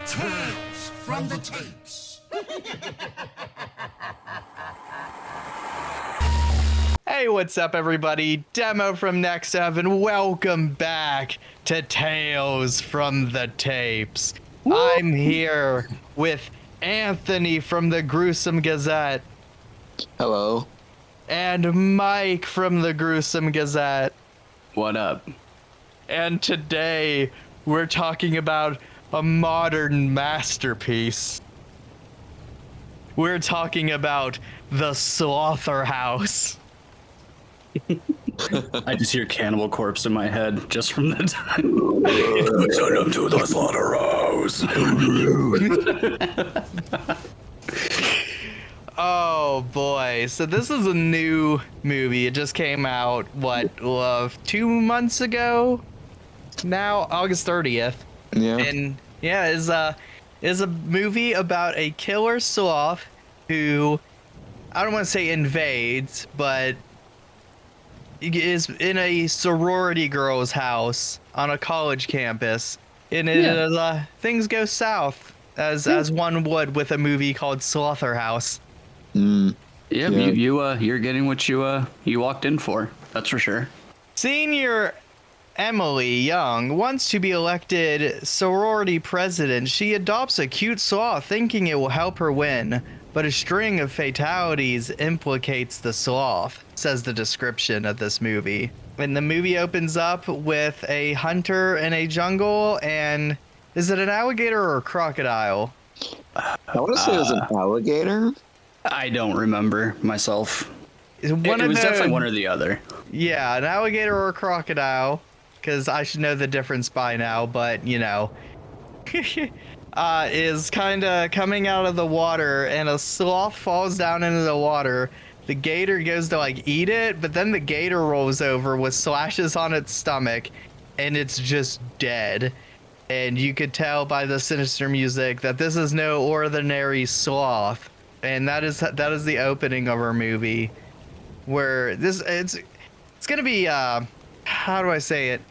Tales from the Tapes. Hey, what's up, everybody? Demo from Next Up, and welcome back to Tales from the Tapes. Woo! I'm here with Anthony from the Gruesome Gazette. Hello. And Mike from the Gruesome Gazette. What up? And today, we're talking about a modern masterpiece. We're talking about the Slotherhouse. I just hear Cannibal Corpse in my head just from the time. Send him to the Slotherhouse. Oh boy, so this is a new movie. It just came out, 2 months ago? Now, August 30th. Yeah. And yeah, is a movie about a killer sloth who, I don't want to say invades, but is in a sorority girl's house on a college campus. And things go south, as one would with a movie called Slotherhouse. Yeah, you're getting what you walked in for. That's for sure. Senior Emily Young wants to be elected sorority president. She adopts a cute sloth thinking it will help her win, but a string of fatalities implicates the sloth, says the description of this movie. And the movie opens up with a hunter in a jungle, and is it an alligator or a crocodile? I want to say it was an alligator. I don't remember myself. It It was definitely one or the other. Yeah, an alligator or a crocodile, because I should know the difference by now, but, you know, is kind of coming out of the water, and a sloth falls down into the water. The gator goes to, eat it, but then the gator rolls over with slashes on its stomach, and it's just dead. And you could tell by the sinister music that this is no ordinary sloth. And that is the opening of our movie, where it's gonna be how do I say it,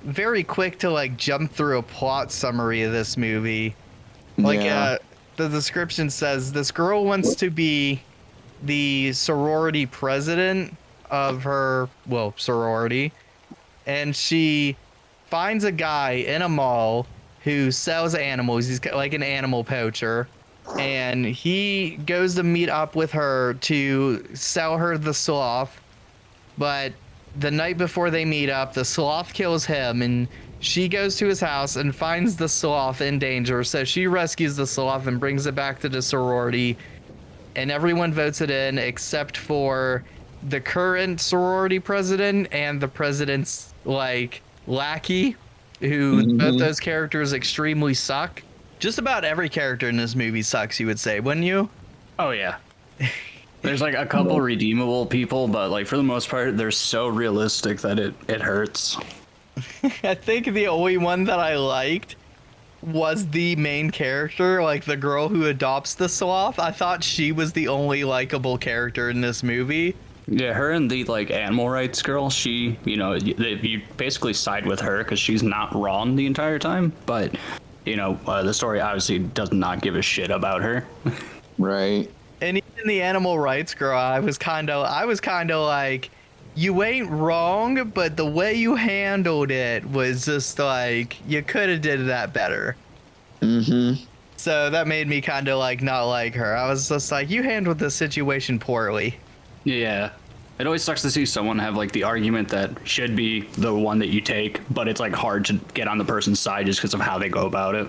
very quick to jump through a plot summary of this movie. The description says this girl wants to be the sorority president of her sorority, and she finds a guy in a mall who sells animals. He's like an animal poacher. And he goes to meet up with her to sell her the sloth. But the night before they meet up, the sloth kills him, and she goes to his house and finds the sloth in danger. So she rescues the sloth and brings it back to the sorority. And everyone votes it in except for the current sorority president and the president's lackey, who both those characters extremely suck. Just about every character in this movie sucks, you would say, wouldn't you? Oh yeah. There's a couple redeemable people, but for the most part, they're so realistic that it hurts. I think the only one that I liked was the main character, the girl who adopts the sloth. I thought she was the only likable character in this movie. Yeah, her and the animal rights girl, she, you basically side with her because she's not wrong the entire time, but the story obviously does not give a shit about her. Right. And even the animal rights girl, I was kind of like, you ain't wrong, but the way you handled it was just you could have did that better. So that made me kind of not like her. I was just like, you handled this situation poorly. Yeah. It always sucks to see someone have the argument that should be the one that you take, but it's hard to get on the person's side just because of how they go about it.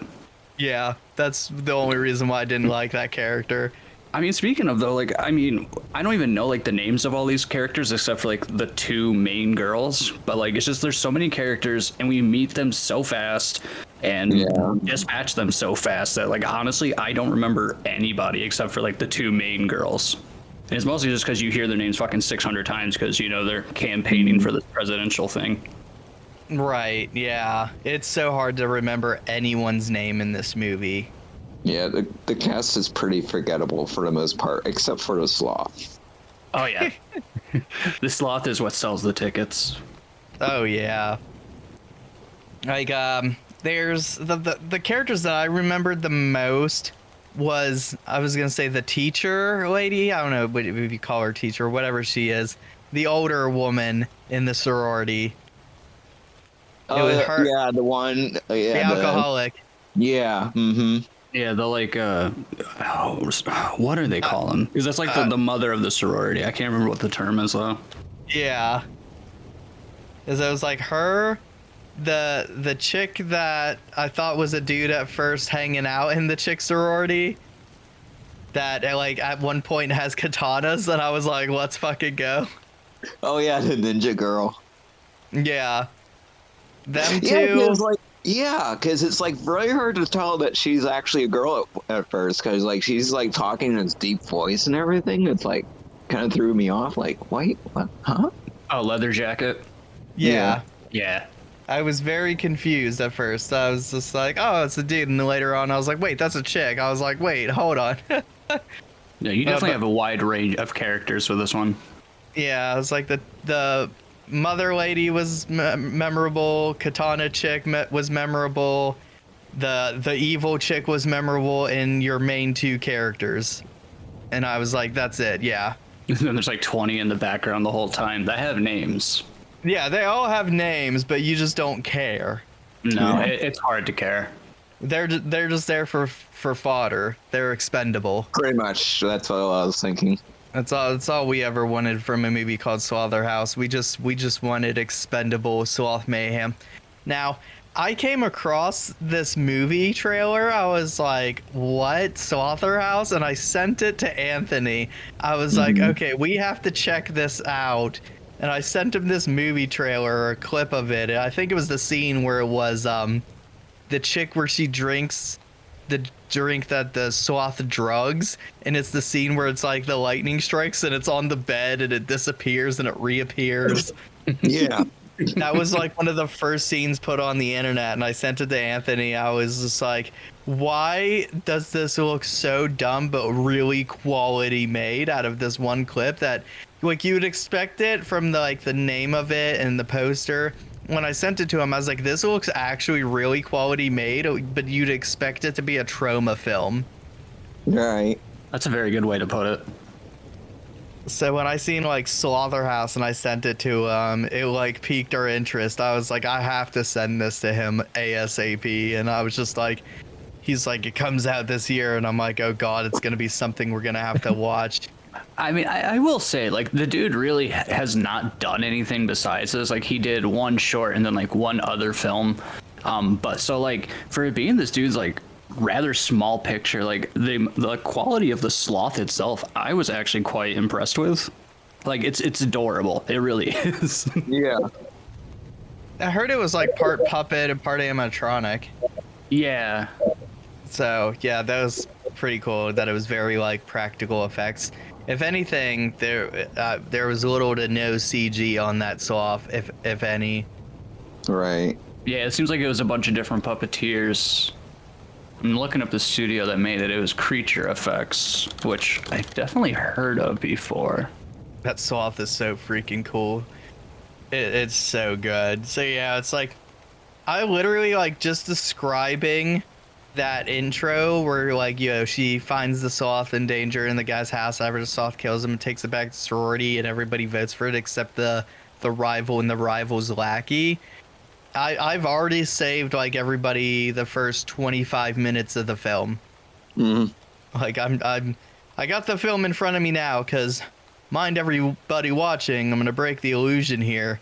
Yeah, that's the only reason why I didn't like that character. I mean, speaking of though, I don't even know the names of all these characters except for the two main girls, but it's just there's so many characters and we meet them so fast and dispatch them so fast that honestly I don't remember anybody except for the two main girls. And it's mostly just because you hear their names fucking 600 times because they're campaigning for this presidential thing. Right, yeah. It's so hard to remember anyone's name in this movie. Yeah, the cast is pretty forgettable for the most part, except for the sloth. Oh yeah. The sloth is what sells the tickets. Oh yeah. There's the characters that I remembered the most was, I was gonna say, the teacher lady. I don't know what if you call her teacher or whatever she is. The older woman in the sorority. Oh, was her- yeah, the one. Yeah, The alcoholic. Yeah. Mm-hmm. Yeah, the like what do they call them? Because that's like the mother of the sorority. I can't remember what the term is though. Yeah. Because it was like her, the chick that I thought was a dude at first hanging out in the chick sorority. That like at one point has katanas, and I was like, let's fucking go. Oh yeah, the ninja girl. Yeah. Them Yeah, two. because it's like very hard to tell that she's actually a girl at first, because like she's like talking in this deep voice and everything. It's like kind of threw me off. Like, wait, what? Huh? Oh, leather jacket. Yeah. Yeah. I was very confused at first. I was just like, oh, it's a dude. And then later on, I was like, wait, that's a chick. I was like, wait, hold on. Yeah, you definitely have a wide range of characters for this one. Yeah, it was like the mother lady was memorable. Katana chick was memorable. The evil chick was memorable in your main two characters. And I was like, that's it. Yeah. And then there's like 20 in the background the whole time that have names. Yeah, they all have names, but you just don't care. No, it's hard to care. They're just there for fodder. They're expendable. Pretty much. That's what I was thinking. That's all we ever wanted from a movie called Slotherhouse. We just wanted expendable sloth mayhem. Now, I came across this movie trailer. I was like, what? Slotherhouse? And I sent it to Anthony. I was like, okay, we have to check this out. And I sent him this movie trailer, or a clip of it. I think it was the scene where it was the chick where she drinks the drink that the sloth drugs, and it's the scene where it's like the lightning strikes and it's on the bed and it disappears and it reappears. Yeah. That was like one of the first scenes put on the internet, and I sent it to Anthony. I was just like, why does this look so dumb but really quality made out of this one clip that like you would expect it from the name of it and the poster. When I sent it to him, I was like, this looks actually really quality made, but you'd expect it to be a trauma film. Right. That's a very good way to put it. So when I seen like Slotherhouse and I sent it to him, it like piqued our interest. I was like, I have to send this to him ASAP. And I was just like, he's like, it comes out this year. And I'm like, oh God, it's going to be something we're going to have to watch. I mean, I will say, like, the dude really has not done anything besides this. Like, he did one short and then, like, one other film. But so, like, for it being this dude's, like, rather small picture, like, the quality of the sloth itself, I was actually quite impressed with. Like, it's adorable. It really is. Yeah. I heard it was, like, part puppet and part animatronic. Yeah. So, yeah, that was pretty cool that it was very, like, practical effects. If anything, there was little to no CG on that sloth, if any. Right. Yeah, it seems like it was a bunch of different puppeteers. I'm looking up the studio that made it. It was Creature Effects, which I've definitely heard of before. That sloth is so freaking cool. It's so good. So yeah, it's like, I literally like just describing that intro where like, you know, she finds the sloth in danger in the guy's house after the sloth kills him and takes it back to sorority and everybody votes for it except the rival and the rival's lackey. I've already saved like everybody the first 25 minutes of the film. Like I got the film in front of me now, because mind everybody watching, I'm gonna break the illusion here.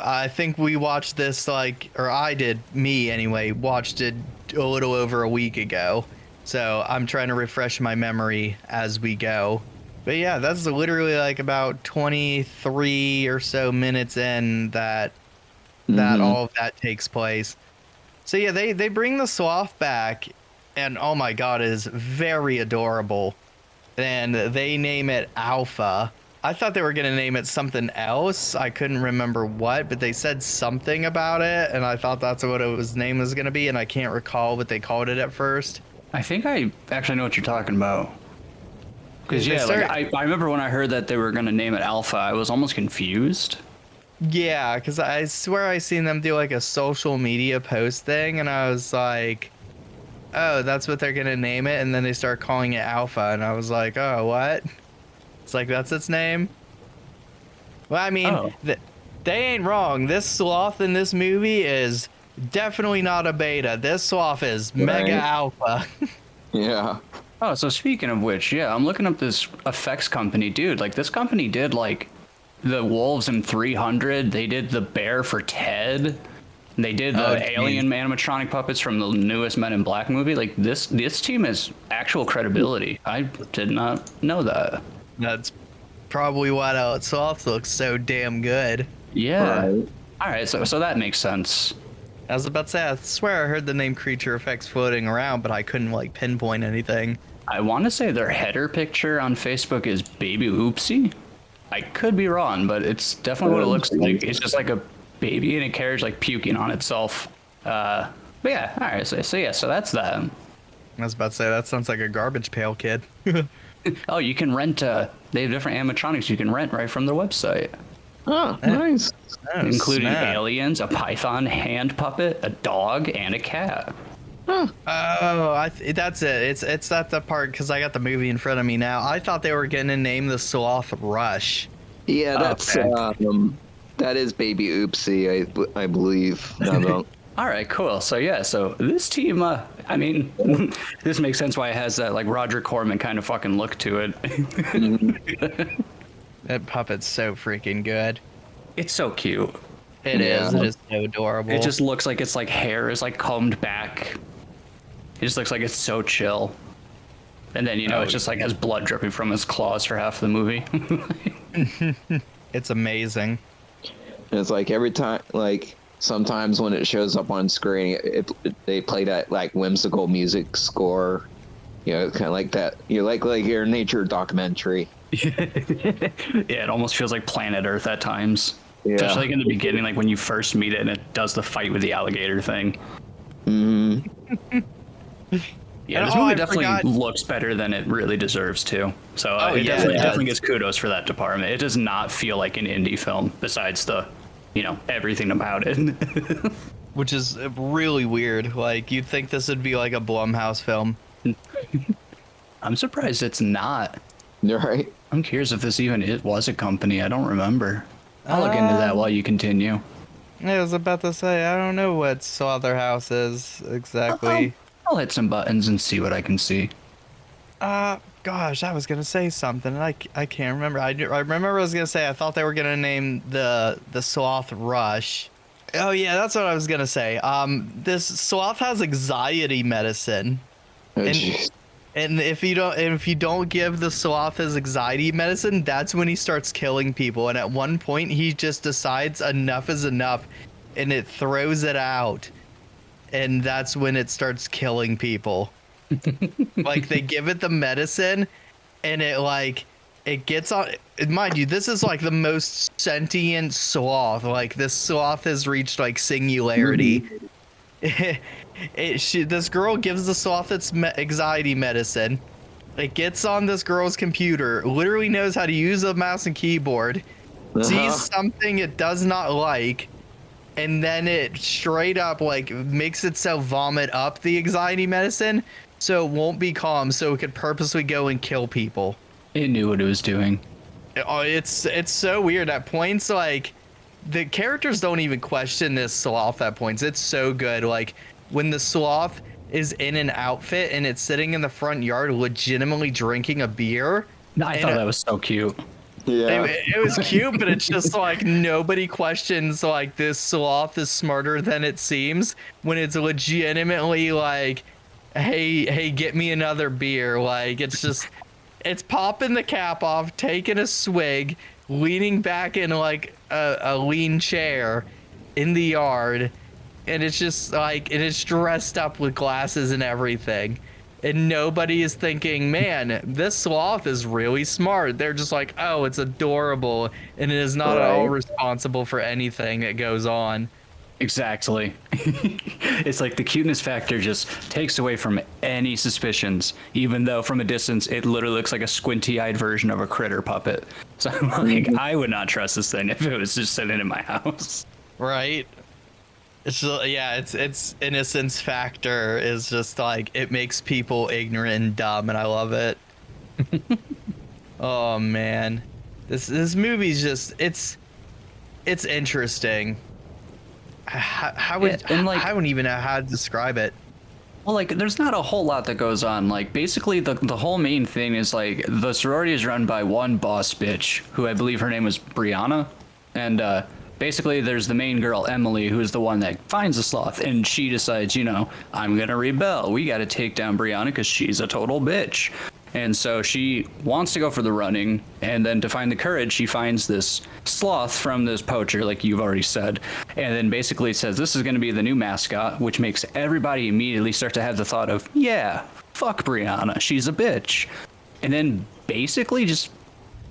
I think we watched this or I did, me anyway, watched it a little over a week ago. So I'm trying to refresh my memory as we go. But yeah, that's literally like about 23 or so minutes in that all of that takes place. So yeah, they bring the sloth back, and oh my God, it is very adorable. And they name it Alpha. I thought they were going to name it something else. I couldn't remember what, but they said something about it, and I thought that's what its name was going to be, and I can't recall what they called it at first. I think I actually know what you're talking about. Because, yeah, like, I remember when I heard that they were going to name it Alpha, I was almost confused. Yeah, because I swear I seen them do like a social media post thing, and I was like, oh, that's what they're gonna name it, and then they start calling it Alpha, and I was like, oh, what? It's like that's its name. Well, I mean, Oh. they ain't wrong. This sloth in this movie is definitely not a beta. This sloth is mega Right. alpha. Yeah. Oh, so speaking of which, yeah, I'm looking up this effects company, dude. Like this company did like the wolves in 300. They did the bear for Ted. They did the Oh, geez. alien animatronic puppets from the newest Men in Black movie. Like this team has actual credibility. I did not know that. That's probably why the sloth looks so damn good. Yeah. Right. All right, so that makes sense. I was about to say, I swear I heard the name Creature Effects floating around, but I couldn't like pinpoint anything. I want to say their header picture on Facebook is Baby Oopsie. I could be wrong, but it's definitely what it looks like. It's just like a baby in a carriage, like puking on itself. But yeah, all right. So that's that. I was about to say, that sounds like a garbage pail kid. Oh, you can rent. They have different animatronics you can rent right from their website, Oh, nice. Oh, including snap. aliens, a python hand puppet, a dog, and a cat. Oh, that's it. It's not the part because I got the movie in front of me now. I thought they were gonna name the sloth Rush. Yeah, that's Okay. that is Baby Oopsie, I believe. No. All right, cool. So yeah, so this team, I mean, this makes sense why it has that like Roger Corman kind of fucking look to it. That puppet's so freaking good. It's so cute. It is. Yeah. It is so adorable. It just looks like it's like hair is like combed back. It just looks like it's so chill. And then, you know, it's just like has blood dripping from his claws for half the movie. It's amazing. And it's like every time, like sometimes when it shows up on screen, they play that like whimsical music score. You know, kind of like that. You like your nature documentary. Yeah, it almost feels like Planet Earth at times. Yeah. Especially like in the beginning, like when you first meet it and it does the fight with the alligator thing. Yeah, And, this oh, movie I definitely forgot- looks better than it really deserves to. So Oh, it yeah, definitely, it definitely does. gets kudos for that department. It does not feel like an indie film besides the, you know, everything about it. Which is really weird. Like, you'd think this would be like a Blumhouse film. I'm surprised it's not. Right? I'm curious if this even was a company. I don't remember. I'll look into that while you continue. I was about to say, I don't know what Slotherhouse is exactly. I'll hit some buttons and see what I can see. Gosh, I was gonna say something. And I can't remember. I remember I was gonna say I thought they were gonna name the sloth Rush. Oh yeah, that's what I was gonna say. This sloth has anxiety medicine. Oh, And- jeez. And if you don't give the sloth his anxiety medicine, that's when he starts killing people. And at one point, he just decides enough is enough, and it throws it out, and that's when it starts killing people. Like they give it the medicine, and it gets on. Mind you, this is like the most sentient sloth. Like this sloth has reached like singularity. This girl gives the sloth its anxiety medicine. It gets on this girl's computer, literally knows how to use a mouse and keyboard, sees something it does not like, and then it straight up like makes itself vomit up the anxiety medicine so it won't be calm, so it could purposely go and kill people. It knew what it was doing. Oh, it's so weird at points. Like the characters don't even question this sloth at points. It's so good. Like when the sloth is in an outfit and it's sitting in the front yard legitimately drinking a beer. I thought that was so cute. Yeah. It was cute, but it's just like nobody questions like this sloth is smarter than it seems when it's legitimately like, hey, get me another beer. Like it's popping the cap off, taking a swig, leaning back in like a lean chair in the yard, and it's just like, and it's dressed up with glasses and everything. And nobody is thinking, man, this sloth is really smart. They're just like, oh, it's adorable, and it is not at all Right. responsible for anything that goes on. Exactly. It's like the cuteness factor just takes away from any suspicions, even though from a distance it literally looks like a squinty-eyed version of a critter puppet. So I'm like, I would not trust this thing if it was just sitting in my house. Right? It's innocence factor is just like it makes people ignorant and dumb, and I love it. Oh man, this movie's just it's interesting. I don't even know how to describe it. Well, like, there's not a whole lot that goes on. Like, basically, the whole main thing is, like, the sorority is run by one boss bitch, who I believe her name was Brianna. And, basically, there's the main girl, Emily, who's the one that finds the sloth. And she decides, you know, I'm gonna rebel. We gotta take down Brianna because she's a total bitch. And so she wants to go for the running, and then to find the courage, she finds this sloth from this poacher, like you've already said, and then basically says this is going to be the new mascot, which makes everybody immediately start to have the thought of, yeah, fuck Brianna, she's a bitch. And then basically just,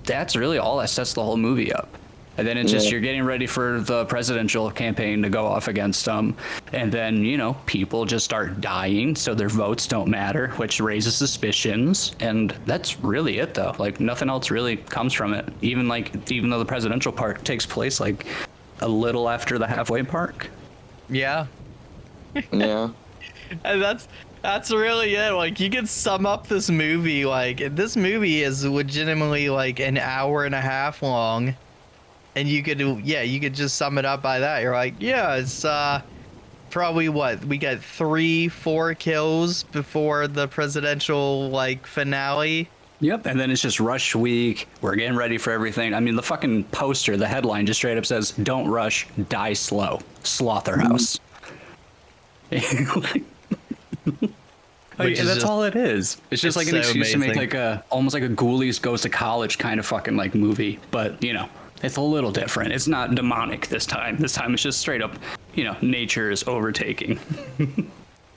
that's really all that sets the whole movie up. And then it's just, you're getting ready for the presidential campaign to go off against them. And then, you know, people just start dying, so their votes don't matter, which raises suspicions. And that's really it, though. Like, nothing else really comes from it. Even though the presidential part takes place, like, a little after the halfway mark. Yeah. Yeah. And that's really it. Like, you could sum up this movie, like, this movie is legitimately, like, an hour and a half long. And you could just sum it up by that. You're like, yeah, it's probably what we got 3-4 kills before the presidential like finale. Yep, and then it's just rush week. We're getting ready for everything. I mean, the fucking poster, the headline just straight up says, "Don't rush, die slow, Slotherhouse." Like, that's all it is. It's just like an excuse to make like almost like a Ghoulies Goes to College kind of fucking like movie, but you know. It's a little different. It's not demonic this time. This time it's just straight up, you know, nature is overtaking.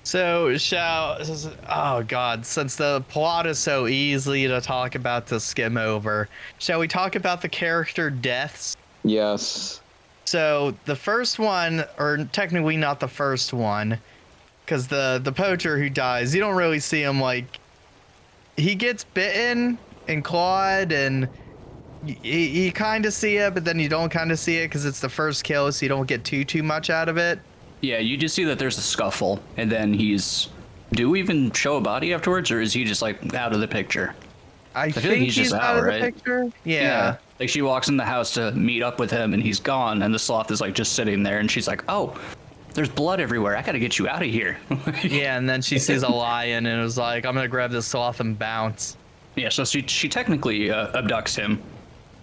So oh God, since the plot is so easy to talk about to skim over, shall we talk about the character deaths? Yes. So the first one, or technically not the first one, because the poacher who dies, you don't really see him like, he gets bitten and clawed and you kind of see it, but then you don't kind of see it because it's the first kill, so you don't get too much out of it. Yeah, you just see that there's a scuffle, and then do we even show a body afterwards, or is he just like out of the picture? I feel think like he's just out of right? the picture. Yeah. Like she walks in the house to meet up with him, and he's gone, and the sloth is like just sitting there, and she's like, "Oh, there's blood everywhere. I gotta get you out of here." Yeah, and then she sees a lion, and it was like, "I'm gonna grab this sloth and bounce." Yeah, so she technically abducts him.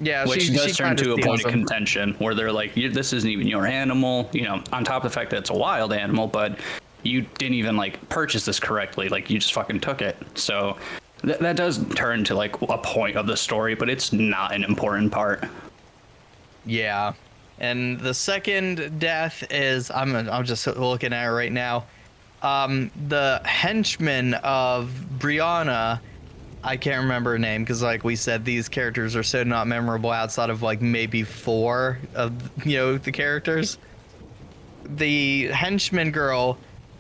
Yeah, which she does turn to a point of him. contention where they're like, this isn't even your animal, you know, on top of the fact that it's a wild animal, but you didn't even like purchase this correctly, like you just fucking took it. So that does turn to like a point of the story, but it's not an important part. Yeah, and the second death is I'm just looking at it right now. The henchman of Brianna. I can't remember her name because, like we said, these characters are so not memorable outside of like maybe 4 of the characters. The henchman girl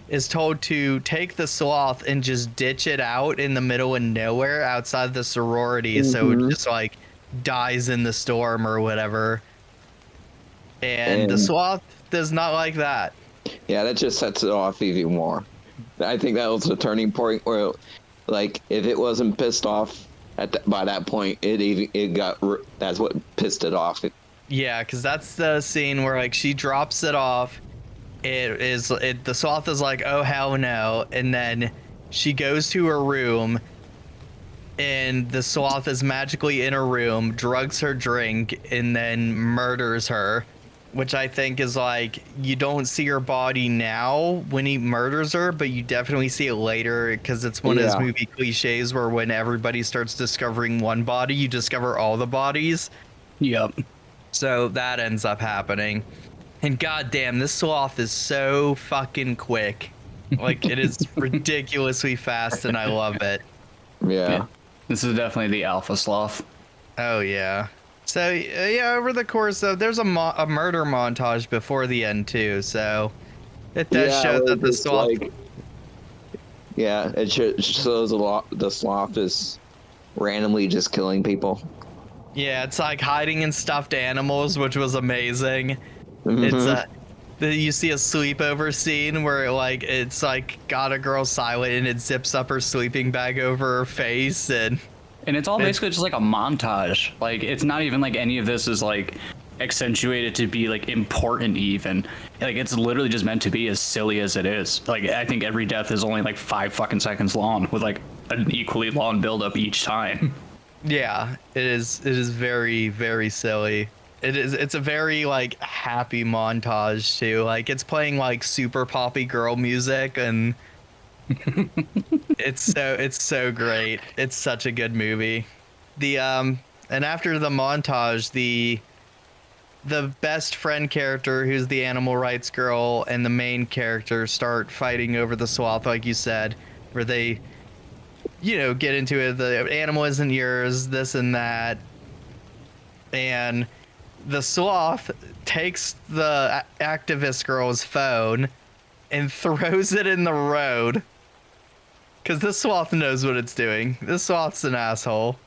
is told to take the sloth and just ditch it out in the middle of nowhere outside the sorority, so it just like dies in the storm or whatever. And the sloth does not like that. Yeah, that just sets it off even more. I think that was the turning point where. Like, if it wasn't pissed off by that point, that's what pissed it off. Yeah, because that's the scene where like she drops it off. The sloth is like, oh hell no, and then she goes to her room, and the sloth is magically in her room, drugs her drink, and then murders her. Which I think is like, you don't see her body now when he murders her, but you definitely see it later because it's one of those movie cliches where when everybody starts discovering one body, you discover all the bodies. Yep. So that ends up happening. And goddamn, this sloth is so fucking quick. Like, it is ridiculously fast, and I love it. Yeah. This is definitely the alpha sloth. Oh, yeah. So yeah, over the course of there's a murder montage before the end too. So it does Yeah, show where that the it's sloth. like, yeah, it shows a lot. The sloth is randomly just killing people. Yeah, it's like hiding in stuffed animals, which was amazing. It's Mhm. you see a sleepover scene where like it's like got a girl silent and it zips up her sleeping bag over her face And it's all It- basically just like a montage. Like it's not even like any of this is like accentuated to be like important even. Like it's literally just meant to be as silly as it is. Like I think every death is only like 5 fucking seconds long with like an equally long build up each time. yeah, it is. It is very very silly. It's a very like happy montage too. Like it's playing like super poppy girl music and it's so great. It's such a good movie. The and after the montage, the best friend character, who's the animal rights girl, and the main character start fighting over the sloth, like you said, where they, get into it. The animal isn't yours, this and that, and the sloth takes the activist girl's phone and throws it in the road. Because this sloth knows what it's doing. This sloth's an asshole.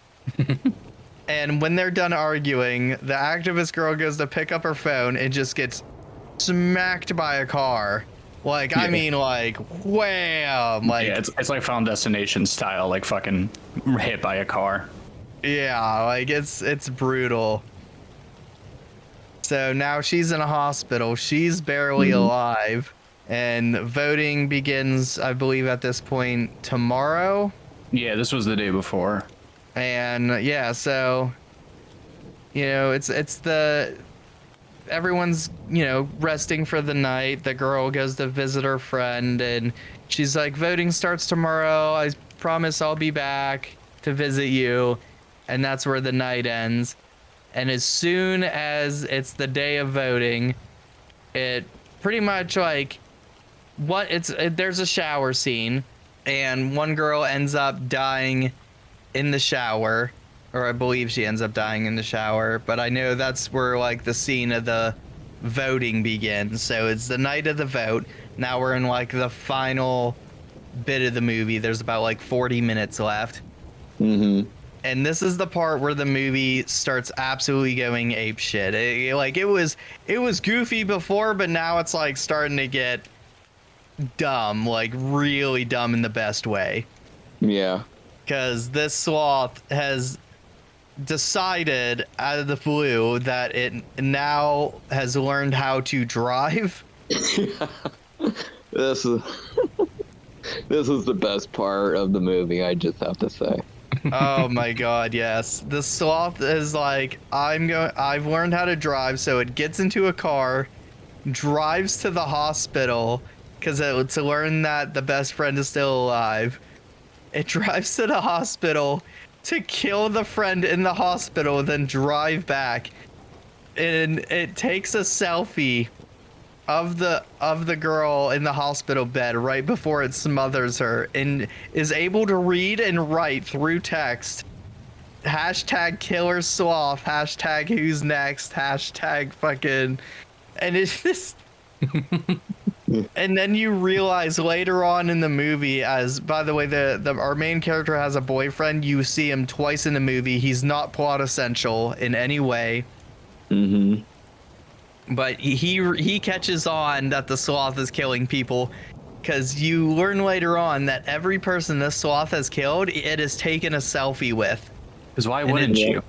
And when they're done arguing, the activist girl goes to pick up her phone and just gets smacked by a car. Like, I Yeah. mean, like, wham! Like, Yeah, it's like Final Destination style, like fucking hit by a car. yeah, like it's brutal. So now she's in a hospital. She's barely alive. And voting begins, I believe, at this point tomorrow. Yeah, this was the day before. And yeah, so it's the everyone's resting for the night. The girl goes to visit her friend and she's like, voting starts tomorrow, I promise I'll be back to visit you. And that's where the night ends. And as soon as it's the day of voting, it pretty much like there's a shower scene and one girl ends up dying in the shower, or I believe she ends up dying in the shower, but I know that's where like the scene of the voting begins. So it's the night of the vote. Now we're in like the final bit of the movie. There's about like 40 minutes left. Mhm. And this is the part where the movie starts absolutely going ape shit. It was goofy before, but now it's like starting to get dumb, like really dumb in the best way. Yeah. Because this sloth has decided out of the blue that it now has learned how to drive. This is this is the best part of the movie, I just have to say. Oh my god, yes. The sloth is like, I've learned how to drive, so it gets into a car, drives to the hospital, because to learn that the best friend is still alive. It drives to the hospital to kill the friend in the hospital, then drive back. And it takes a selfie of the girl in the hospital bed right before it smothers her and is able to read and write through text. Hashtag killer sloth, hashtag who's next, hashtag fucking, and it's just and then you realize later on in the movie, as by the way, our main character has a boyfriend. You see him twice in the movie. He's not plot essential in any way. Mhm. But he catches on that the sloth is killing people, because you learn later on that every person this sloth has killed, it has taken a selfie with. Because why And wouldn't it- you?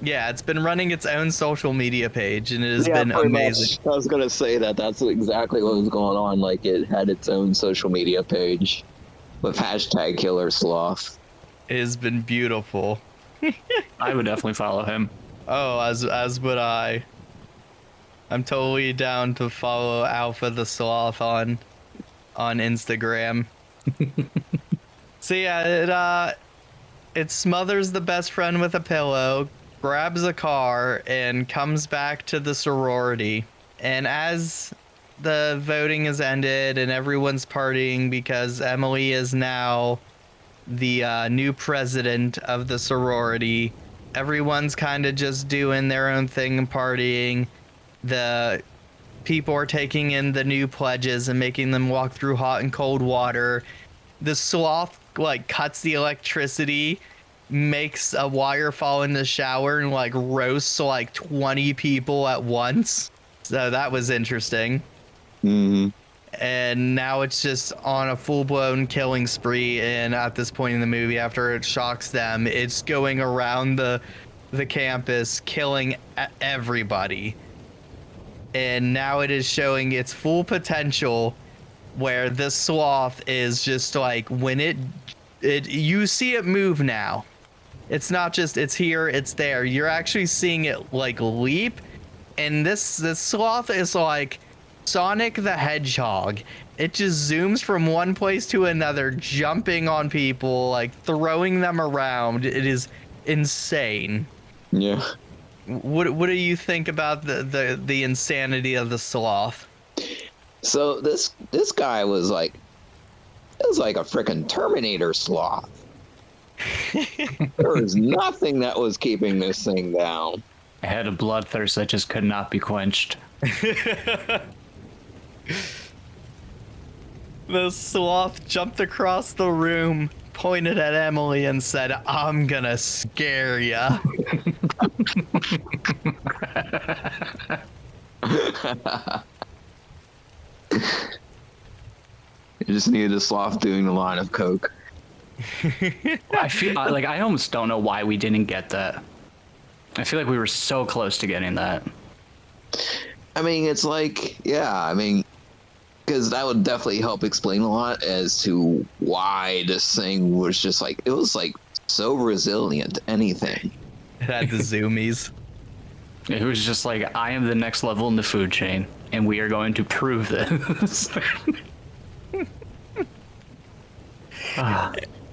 Yeah, it's been running its own social media page, and it has Yeah, been pretty amazing. much. I was gonna say that's exactly what was going on. Like it had its own social media page with hashtag killer sloth. It has been beautiful. I would definitely follow him. Oh, as would I. I'm totally down to follow Alpha the Sloth on Instagram. So yeah, it smothers the best friend with a pillow, grabs a car, and comes back to the sorority. And as the voting is ended and everyone's partying because Emily is now the new president of the sorority, everyone's kind of just doing their own thing and partying. The people are taking in the new pledges and making them walk through hot and cold water. The sloth like cuts the electricity, makes a wire fall in the shower, and like roasts like 20 people at once. So that was interesting. Mm-hmm. And now it's just on a full-blown killing spree, and at this point in the movie, after it shocks them, it's going around the campus killing everybody. And now it is showing its full potential, where this sloth is just like, when it you see it move now. It's not just it's here, it's there. You're actually seeing it like leap, and this sloth is like Sonic the Hedgehog. It just zooms from one place to another, jumping on people, like throwing them around. It is insane. Yeah. What do you think about the insanity of the sloth? So this guy was like, it was like a freaking Terminator sloth. There was nothing that was keeping this thing down. I had a bloodthirst that just could not be quenched. The sloth jumped across the room, pointed at Emily, and said, "I'm gonna scare ya." You just needed a sloth doing a line of coke. I feel like I almost don't know why we didn't get that. I feel like we were so close to getting that. I mean, it's like, yeah, I mean, because that would definitely help explain a lot as to why this thing was just like, it was like so resilient to anything. It had the zoomies. It was just like, I am the next level in the food chain, and we are going to prove this.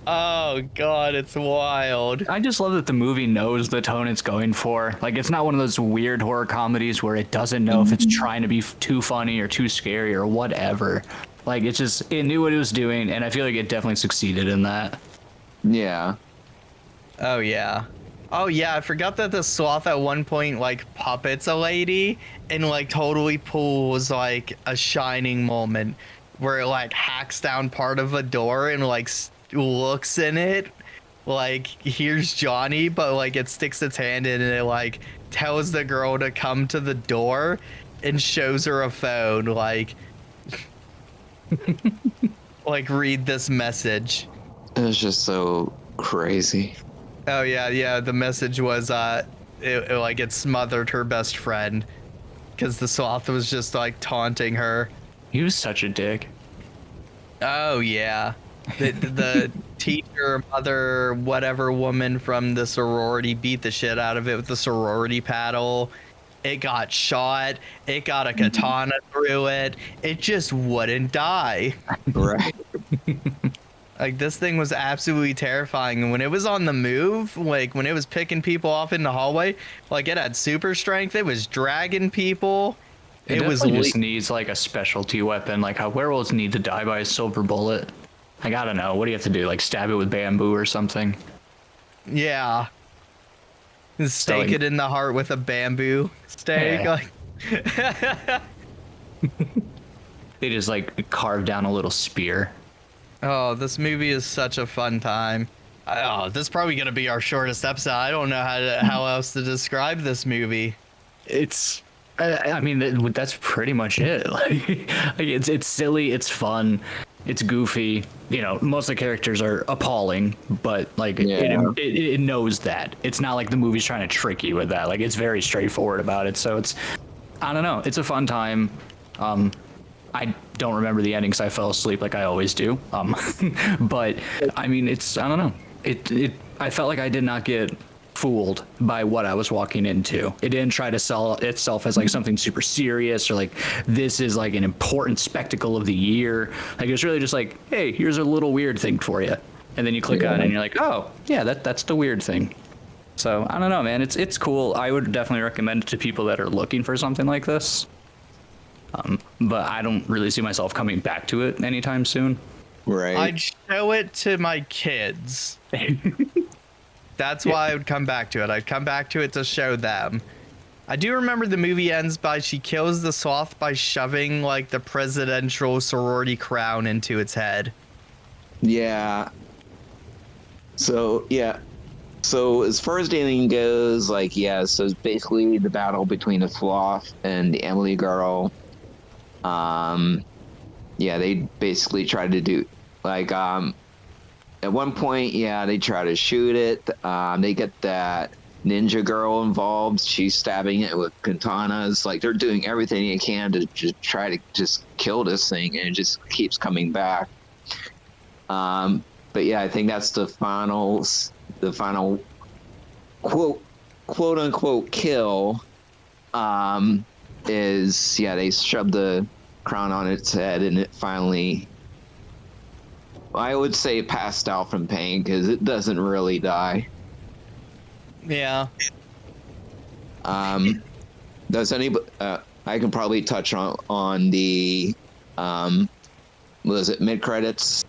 Oh god, it's wild. I just love that the movie knows the tone it's going for. Like, it's not one of those weird horror comedies where it doesn't know if it's trying to be too funny or too scary or whatever. Like, it knew what it was doing, and I feel like it definitely succeeded in that. Yeah. Oh yeah. Oh yeah, I forgot that the sloth at one point like puppets a lady and like totally pulls like a Shining moment where it like hacks down part of a door and like looks in it, like here's Johnny, but like it sticks its hand in and it like tells the girl to come to the door and shows her a phone, like like read this message. It was just so crazy. Oh yeah, the message was it smothered her best friend because the sloth was just like taunting her. He was such a dick. Oh yeah. The teacher, mother, whatever woman from the sorority beat the shit out of it with the sorority paddle. It got shot. It got a katana through it. It just wouldn't die. Right. Like, this thing was absolutely terrifying. And when it was on the move, like when it was picking people off in the hallway, like it had super strength. It was dragging people. It just needs like a specialty weapon, like how werewolves need to die by a silver bullet. Like, I don't know. What do you have to do? Like, stab it with bamboo or something? Yeah. Stake it in the heart with a bamboo stake. Yeah. Like, they just like carve down a little spear. oh, this movie is such a fun time. Oh, this is probably gonna be our shortest episode. I don't know how else to describe this movie. I mean, that's pretty much it. Like it's silly, it's fun, it's goofy. You know, most of the characters are appalling, but like it knows that. It's not like the movie's trying to trick you with that. Like, it's very straightforward about it. So I don't know. It's a fun time. I don't remember the ending because I fell asleep like I always do. But I mean, I don't know. I felt like I did not get fooled by what I was walking into. It didn't try to sell itself as like something super serious or like this is like an important spectacle of the year. Like, it was really just like, hey, here's a little weird thing for you, and then you click on it and you're like, oh yeah, that's the weird thing. So I don't know, man. It's cool. I would definitely recommend it to people that are looking for something like this. But I don't really see myself coming back to it anytime soon. Right. I'd show it to my kids. That's why I would come back to it. I'd come back to it to show them. I do remember the movie ends by she kills the sloth by shoving like the presidential sorority crown into its head. Yeah. So yeah. So as far as the ending goes, like so it's basically the battle between the sloth and the Emily girl. They basically tried to do like at one point, they try to shoot it. They get that ninja girl involved. She's stabbing it with katanas. Like they're doing everything they can to just try to just kill this thing, and it just keeps coming back. But yeah, I think that's the final quote unquote kill. Is they shoved the crown on its head, and it finally, I would say, passed out from pain because it doesn't really die. Yeah. Does anybody? I can probably touch on the was it mid credits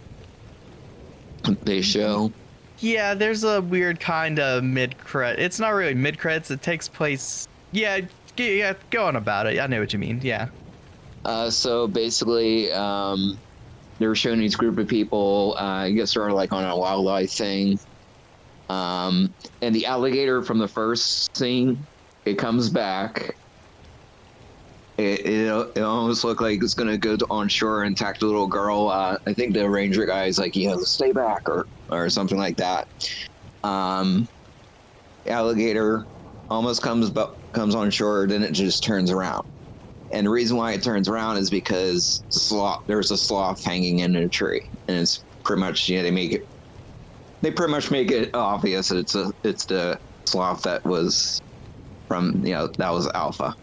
they show? Yeah, there's a weird kind of mid-credit. It's not really mid-credits. It takes place. Yeah, go on about it. I know what you mean. Yeah. So basically, they were showing these group of people. I guess they're like on a wildlife thing. And the alligator from the first scene, it comes back. It almost looked like it's gonna go on shore and attack the little girl. I think the ranger guy is like, stay back or something like that. Alligator almost comes on shore, then it just turns around. And the reason why it turns around is because there's a sloth hanging in a tree, and it's pretty much they pretty much make it obvious that it's the sloth that was from that was Alpha.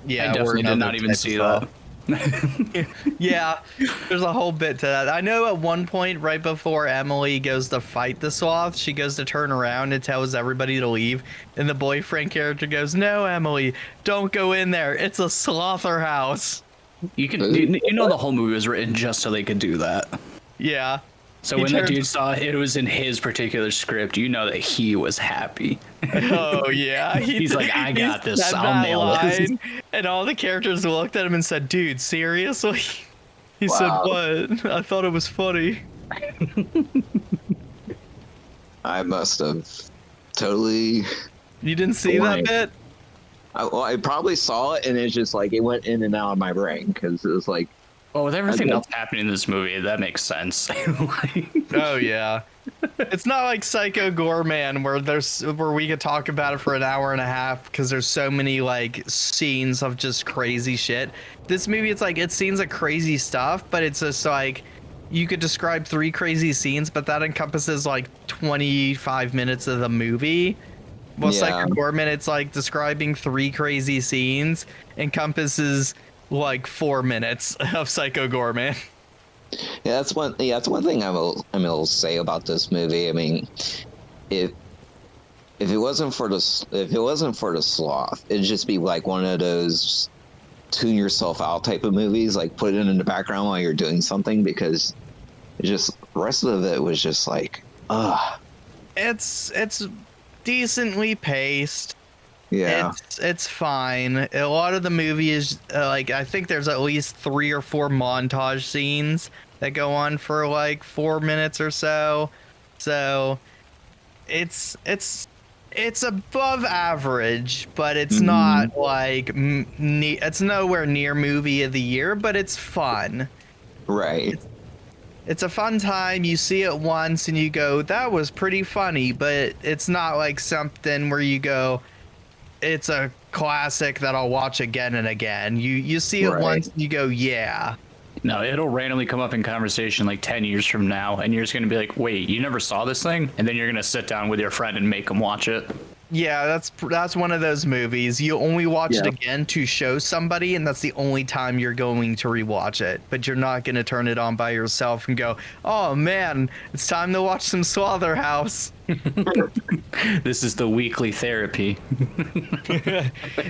Yeah, I definitely did not even see that. Yeah, there's a whole bit to that. I know at one point, right before Emily goes to fight the sloth, she goes to turn around and tells everybody to leave, and the boyfriend character goes, "No, Emily, don't go in there. It's a slaughterhouse." You the whole movie was written just so they could do that. Yeah. So when that dude saw it was in his particular script, that he was happy. Oh yeah, he's like, I got this. I'll nail this. And all the characters looked at him and said, "Dude, seriously?" He said, "What? I thought it was funny." I must have totally. You didn't see that bit? I probably saw it, and it's just like it went in and out of my brain because it was like. Well, with everything else happening in this movie, that makes sense. Oh yeah, it's not like Psycho Gorman where we could talk about it for an hour and a half because there's so many like scenes of just crazy shit. This movie, it's like it's scenes of crazy stuff, but it's just like you could describe 3 crazy scenes, but that encompasses like 25 minutes of the movie. Well, Psycho Gorman, it's like describing 3 crazy scenes encompasses like 4 minutes of Psycho Gorman. Yeah, that's one thing I will say about this movie. I mean, if it wasn't for the sloth, it'd just be like one of those tune yourself out type of movies, like put it in the background while you're doing something, because it just the rest of it was just like, It's decently paced. Yeah, it's fine. A lot of the movie is like, I think there's at least 3 or 4 montage scenes that go on for like 4 minutes or so. So it's above average, but it's not like it's nowhere near movie of the year, but it's fun. Right. It's a fun time. You see it once and you go, that was pretty funny, but it's not like something where you go, it's a classic that I'll watch again and again. You see it once and you go, yeah. No, it'll randomly come up in conversation like 10 years from now, and you're just going to be like, wait, you never saw this thing? And then you're going to sit down with your friend and make them watch it. Yeah, that's one of those movies. You only watch it again to show somebody, and that's the only time you're going to rewatch it. But you're not going to turn it on by yourself and go, oh man, it's time to watch some Slotherhouse. This is the weekly therapy.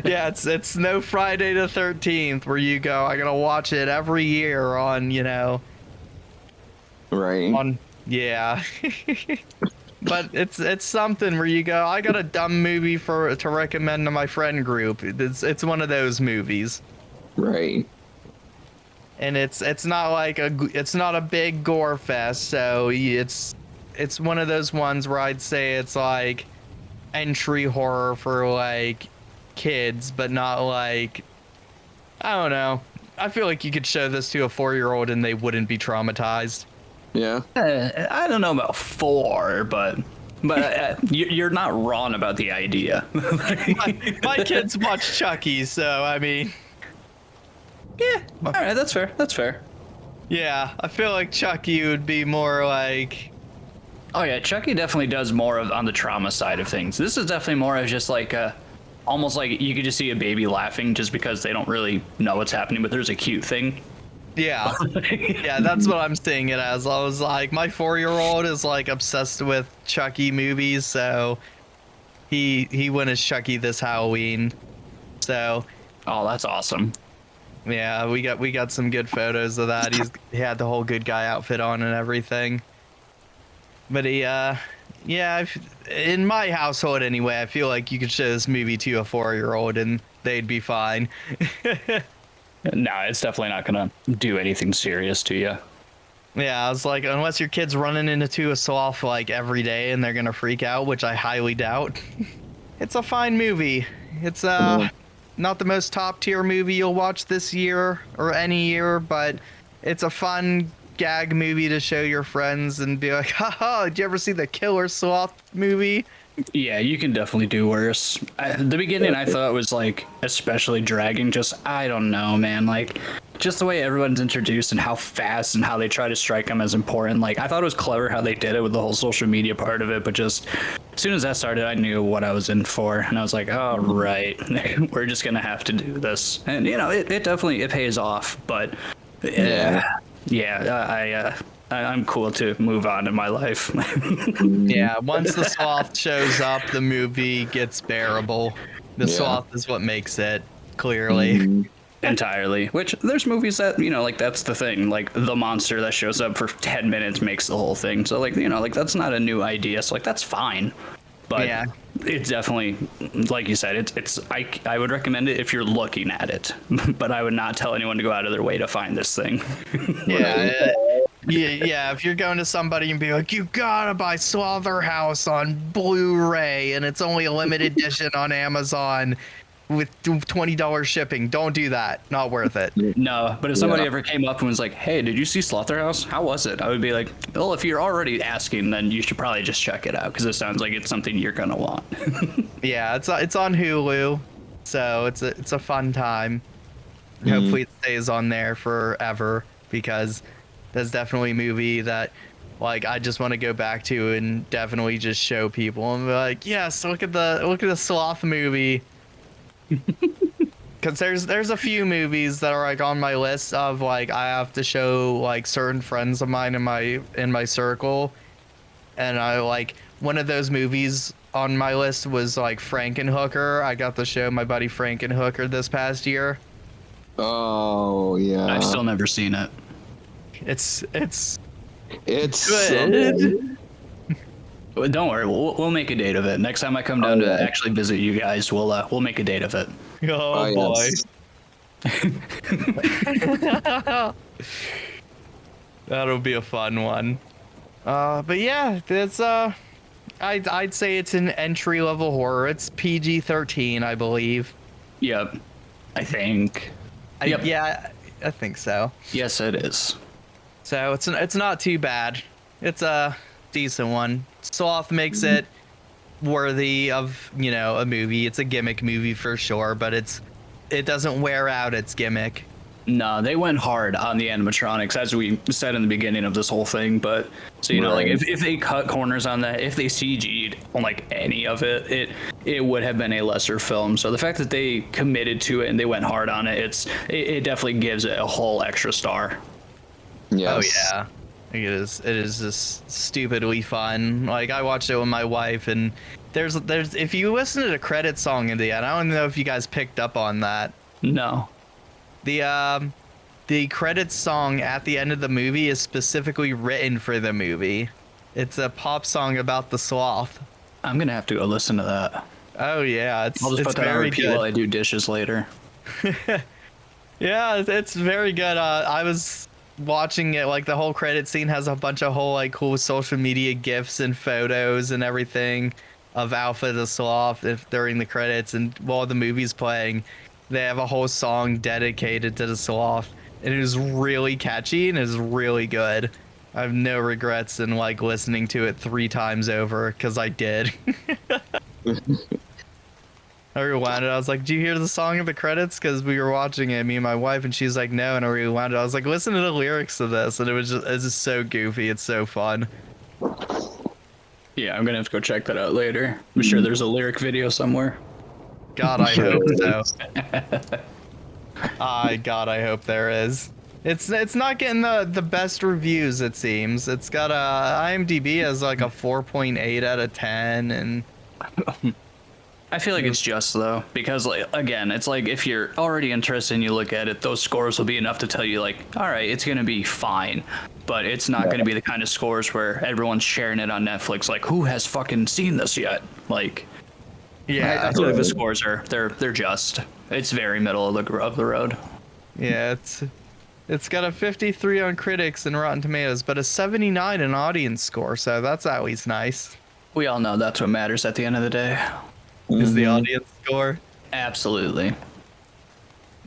Yeah, it's no Friday the 13th where you go, I gotta watch it every year on, Right. yeah. but it's something where you go, I got a dumb movie to recommend to my friend group. It's one of those movies. Right. And it's not like it's not a big gore fest, so it's one of those ones where I'd say it's like entry horror for like kids, but not like, I don't know. I feel like you could show this to a 4-year-old and they wouldn't be traumatized. Yeah. I don't know about 4, but you're not wrong about the idea. My kids watch Chucky, so I mean, Yeah. All right, that's fair. That's fair. yeah, I feel like Chucky would be more like, Oh yeah, Chucky definitely does more of on the trauma side of things. This is definitely more of just like almost like you could just see a baby laughing just because they don't really know what's happening, but there's a cute thing. yeah, yeah, that's what I'm seeing it as. I was like, my 4-year-old is like obsessed with Chucky movies, so he went as Chucky this Halloween. So Oh, that's awesome. yeah, we got some good photos of that. He had the whole good guy outfit on and everything. But yeah, in my household anyway, I feel like you could show this movie to a 4-year-old and they'd be fine. No, it's definitely not gonna do anything serious to you. Yeah, I was like, unless your kid's running into a sloth like every day and they're gonna freak out, which I highly doubt. It's a fine movie. It's not the most top tier movie you'll watch this year or any year, but it's a fun gag movie to show your friends and be like, haha, did you ever see the Killer Sloth movie? Yeah, you can definitely do worse. The beginning I thought was like especially dragging. Just I don't know, man. Like just the way everyone's introduced and how fast and how they try to strike them as important. Like I thought it was clever how they did it with the whole social media part of it, but just as soon as that started, I knew what I was in for, and I was like, all right, we're just gonna have to do this. And you know, it definitely it pays off, but I'm cool to move on in my life. Yeah, once the sloth shows up, the movie gets bearable. The sloth is what makes it, clearly. Entirely. Which there's movies that, you know, like that's the thing. Like the monster that shows up for 10 minutes makes the whole thing. So like, you know, like that's not a new idea. So like that's fine. But Yeah. it's definitely, like you said, I would recommend it if you're looking at it. But I would not tell anyone to go out of their way to find this thing. Yeah, if you're going to somebody and be like, you gotta buy Slotherhouse on Blu-ray and it's only a limited edition on Amazon with $20 shipping, don't do that. Not worth it. No, but if somebody ever came up and was like, hey, did you see Slotherhouse? How was it? I would be like, well, if you're already asking, then you should probably just check it out because it sounds like it's something you're going to want. Yeah, it's on Hulu, so it's a fun time. Hopefully it stays on there forever because that's definitely a movie that like I just want to go back to and definitely just show people and be like, yes, look at the sloth movie. Because there's a few movies that are like on my list of like I have to show like certain friends of mine in my circle, and I like one of those movies on my list was like Frankenhooker. I got to show my buddy Frankenhooker this past year. Oh yeah. I've still never seen it. It's good. Well, don't worry, we'll make a date of it. Next time I come down to actually visit you guys, we'll make a date of it. Oh boy. Yes. That'll be a fun one. But yeah, it's I'd say it's an entry level horror. It's PG-13, I believe. Yep, I think. Yep. Yeah, I think so. Yes, it is. So it's not too bad. It's a decent one. Sloth makes it worthy of, you know, a movie. It's a gimmick movie for sure, but it doesn't wear out its gimmick. No, they went hard on the animatronics, as we said in the beginning of this whole thing. But so you know, like if they cut corners on that, if they CG'd on like any of it, it would have been a lesser film. So the fact that they committed to it and they went hard on it, it definitely gives it a whole extra star. Yes. Oh yeah. It is just stupidly fun. Like I watched it with my wife, and there's if you listen to the credit song in the end, I don't know if you guys picked up on that. No. The credits song at the end of the movie is specifically written for the movie. It's a pop song about the sloth. I'm gonna have to go listen to that. Oh yeah, I'll just it's put that on very repeat good. while I do dishes later. Yeah, it's very good. I was watching it, like the whole credit scene has a bunch of whole like cool social media gifs and photos and everything of Alpha the Sloth during the credits, and while the movie's playing, they have a whole song dedicated to the sloth, and it is really catchy and is really good. I have no regrets in like listening to it 3 times over because I did. I rewound it. I was like, "Do you hear the song of the credits?" Because we were watching it, me and my wife, and she's like, "No." And I rewound it. I was like, "Listen to the lyrics to this," and it's just so goofy. It's so fun. Yeah, I'm gonna have to go check that out later. I'm sure there's a lyric video somewhere. God, I hope so. God, I hope there is. It's not getting the best reviews. It seems it's got a IMDb as like a 4.8 out of 10, and I feel like it's just though, because like again, it's like if you're already interested and you look at it, those scores will be enough to tell you like, all right, it's gonna be fine, but it's not gonna be the kind of scores where everyone's sharing it on Netflix. Like, who has fucking seen this yet? Like, yeah, I feel like the scores are they're just. It's very middle of the road. yeah, it's got a 53 on critics and Rotten Tomatoes, but a 79 in audience score. So that's always nice. We all know that's what matters at the end of the day. Is the audience score? Absolutely.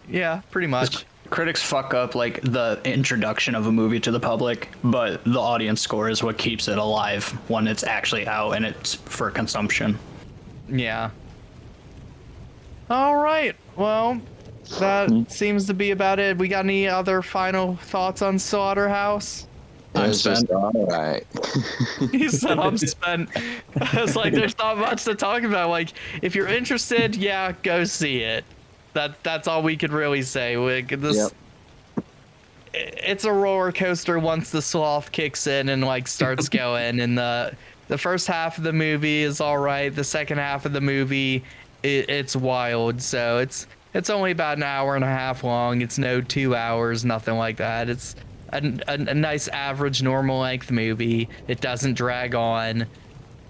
Yeah, pretty much. Critics fuck up like the introduction of a movie to the public, but the audience score is what keeps it alive when it's actually out and it's for consumption. Yeah. All right. Well, that seems to be about it. We got any other final thoughts on Slotherhouse? It's just all right. He said I'm spent. I was like, there's not much to talk about. Like, if you're interested, yeah, go see it. That's all we could really say. Like, this, it's a roller coaster once the sloth kicks in and like starts going. And the first half of the movie is all right. The second half of the movie, it's wild. So it's only about an hour and a half long. It's no 2 hours, nothing like that. It's a nice average normal length movie. It doesn't drag on,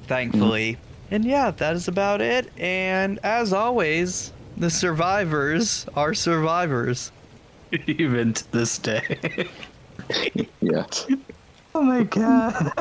thankfully. And yeah, that is about it. And as always, the survivors are survivors. Even to this day. Yeah. Oh my god.